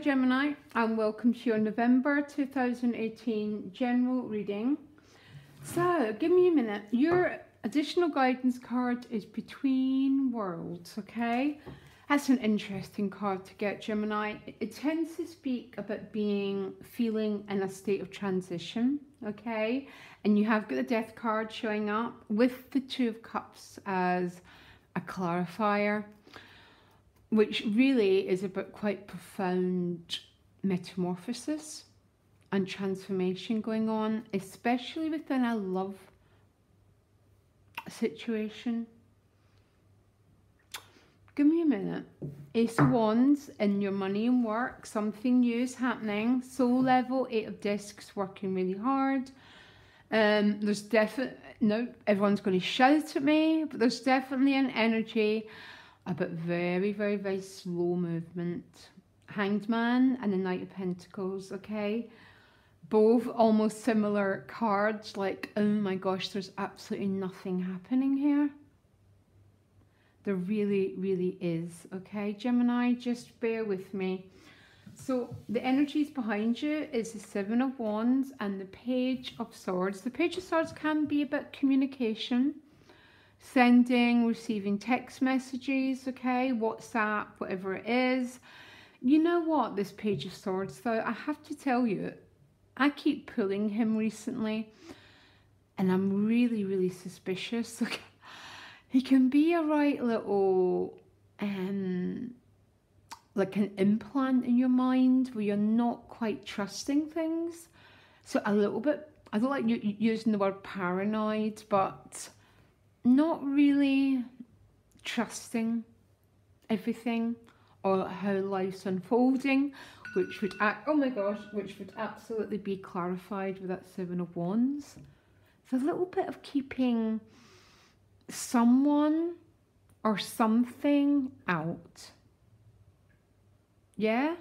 Gemini, and welcome to your November 2018 general reading. So give me a minute. Your additional guidance card is Between Worlds, okay? That's an interesting card to get, Gemini. It tends to speak about feeling in a state of transition, okay? And you have got the Death card showing up with the Two of Cups as a clarifier, which really is about quite profound metamorphosis and transformation going on, especially within a love situation. Give me a minute. Ace of Wands in your money and work. Something new is happening. Soul level, Eight of Discs, working really hard. There's definitely, no, everyone's going to shout at me, but there's definitely an energy about very, very, very slow movement. Hanged Man and the Knight of Pentacles, okay? Both almost similar cards, like, oh my gosh, there's absolutely nothing happening here. There really, really is, okay, Gemini? Just bear with me. So the energies behind you is the Seven of Wands and the Page of Swords. The Page of Swords can be about communication, sending, receiving text messages, okay, WhatsApp, whatever it is. You know what, this Page of Swords, though, I have to tell you, I keep pulling him recently, and I'm really, really suspicious. Okay. He can be a right little, like an implant in your mind where you're not quite trusting things. So a little bit, I don't like using the word paranoid, but not really trusting everything or how life's unfolding, which would which would absolutely be clarified with that Seven of Wands. It's a little bit of keeping someone or something out. Yeah?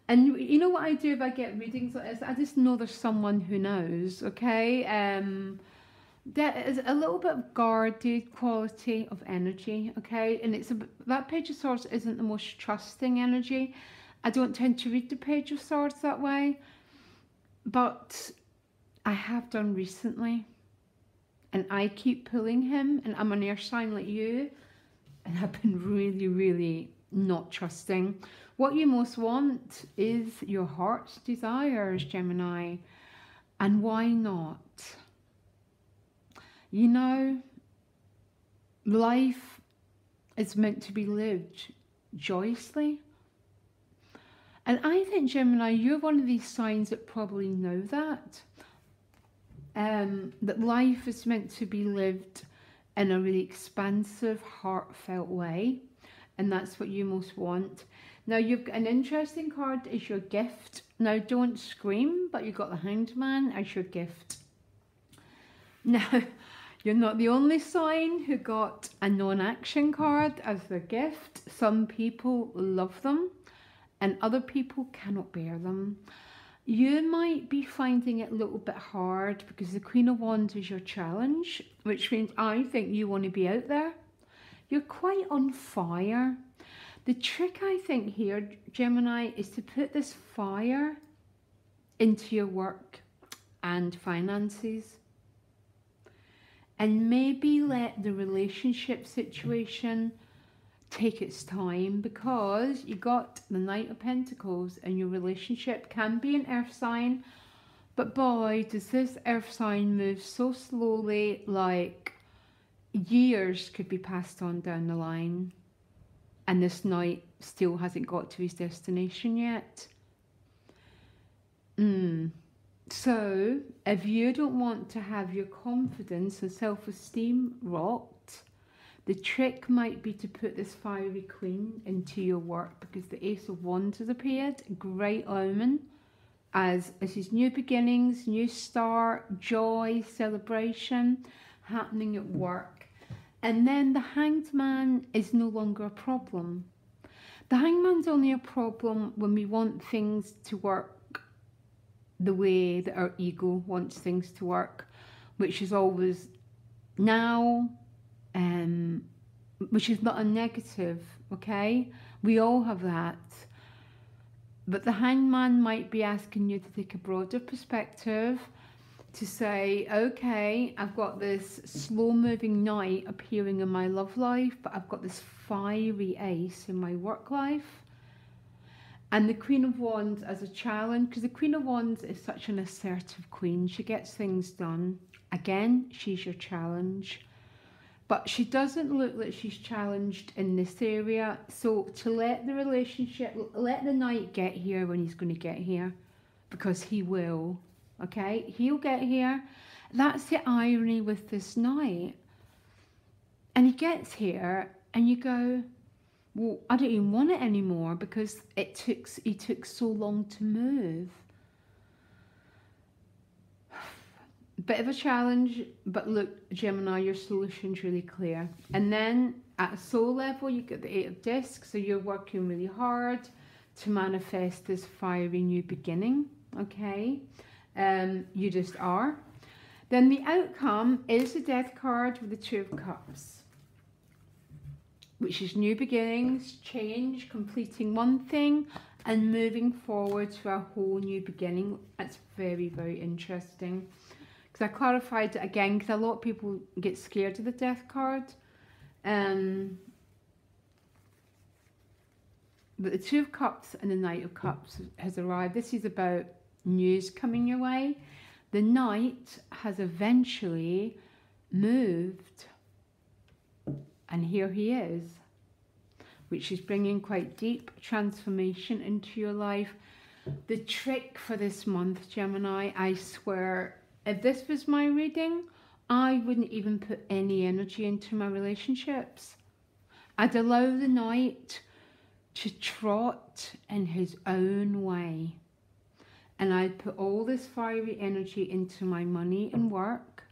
And you know what I do if I get readings like this? I just know there's someone who knows, okay? There is a little bit of guarded quality of energy, okay? And it's that Page of Swords isn't the most trusting energy. I don't tend to read the Page of Swords that way, but I have done recently. And I keep pulling him, and I'm an air sign like you, and I've been really, really not trusting. What you most want is your heart's desires, Gemini. And why not? You know, life is meant to be lived joyously. And I think, Gemini, you're one of these signs that probably know that. That life is meant to be lived in a really expansive, heartfelt way. And that's what you most want. Now, you've got an interesting card is your gift. Now, don't scream, but you've got the Hanged Man as your gift. Now, you're not the only sign who got a non-action card as their gift. Some people love them and other people cannot bear them. You might be finding it a little bit hard because the Queen of Wands is your challenge, which means I think you want to be out there. You're quite on fire. The trick, I think, here, Gemini, is to put this fire into your work and finances. And maybe let the relationship situation take its time, because you got the Knight of Pentacles and your relationship can be an earth sign, but boy, does this earth sign move so slowly, like years could be passed on down the line, and this knight still hasn't got to his destination yet. So if you don't want to have your confidence and self-esteem rocked, the trick might be to put this fiery queen into your work, because the Ace of Wands has appeared, great omen, as this is new beginnings, new start, joy, celebration happening at work. And then the Hanged Man is no longer a problem. The Hanged Man's only a problem when we want things to work the way that our ego wants things to work, which is always now, which is not a negative, okay? We all have that. But the hangman might be asking you to take a broader perspective, to say, okay, I've got this slow moving knight appearing in my love life, but I've got this fiery ace in my work life. And the Queen of Wands as a challenge, because the Queen of Wands is such an assertive queen. She gets things done. Again, she's your challenge. But she doesn't look like she's challenged in this area. So to let the relationship, let the knight get here when he's going to get here. Because he will. Okay? He'll get here. That's the irony with this knight. And he gets here and you go, well, I don't even want it anymore because he took so long to move. Bit of a challenge, but look, Gemini, your solution's really clear. And then at a soul level, you get the 8 of Discs, so you're working really hard to manifest this fiery new beginning, okay? You just are. Then the outcome is the Death card with the 2 of Cups, which is new beginnings, change, completing one thing, and moving forward to a whole new beginning. That's very, very interesting. Because I clarified it again, because a lot of people get scared of the Death card. But the 2 of Cups and the Knight of Cups has arrived. This is about news coming your way. The Knight has eventually moved. And here he is, which is bringing quite deep transformation into your life. The trick for this month, Gemini, I swear, if this was my reading, I wouldn't even put any energy into my relationships. I'd allow the Knight to trot in his own way. And I'd put all this fiery energy into my money and work,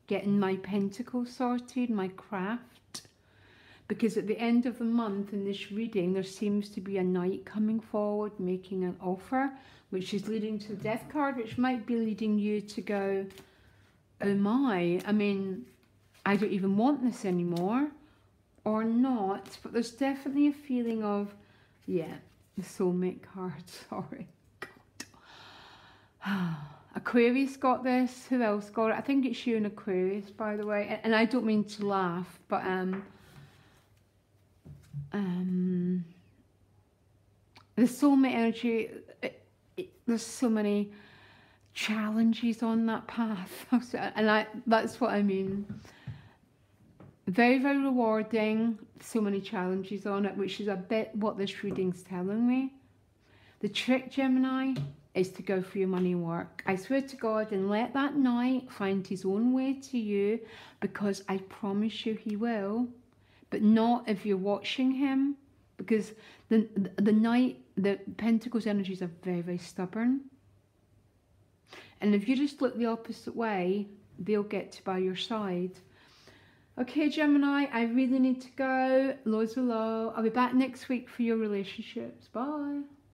getting my pentacles sorted, my craft. Because at the end of the month in this reading, there seems to be a Knight coming forward, making an offer, which is leading to the Death card, which might be leading you to go, oh my, I mean, I don't even want this anymore, or not. But there's definitely a feeling of, yeah, the soulmate card, sorry. God. Aquarius got this. Who else got it? I think it's you and Aquarius, by the way. And I don't mean to laugh, but the soulmate energy, there's so many challenges on that path. And that's what I mean. Very, very rewarding. So many challenges on it, which is a bit what this reading's telling me. The trick, Gemini, is to go for your money and work. I swear to God, and let that Knight find his own way to you, because I promise you he will. But not if you're watching him, because the Knight, the Pentacles energies are very, very stubborn. And if you just look the opposite way, they'll get to by your side. Okay, Gemini, I really need to go. Loads of love. I'll be back next week for your relationships. Bye.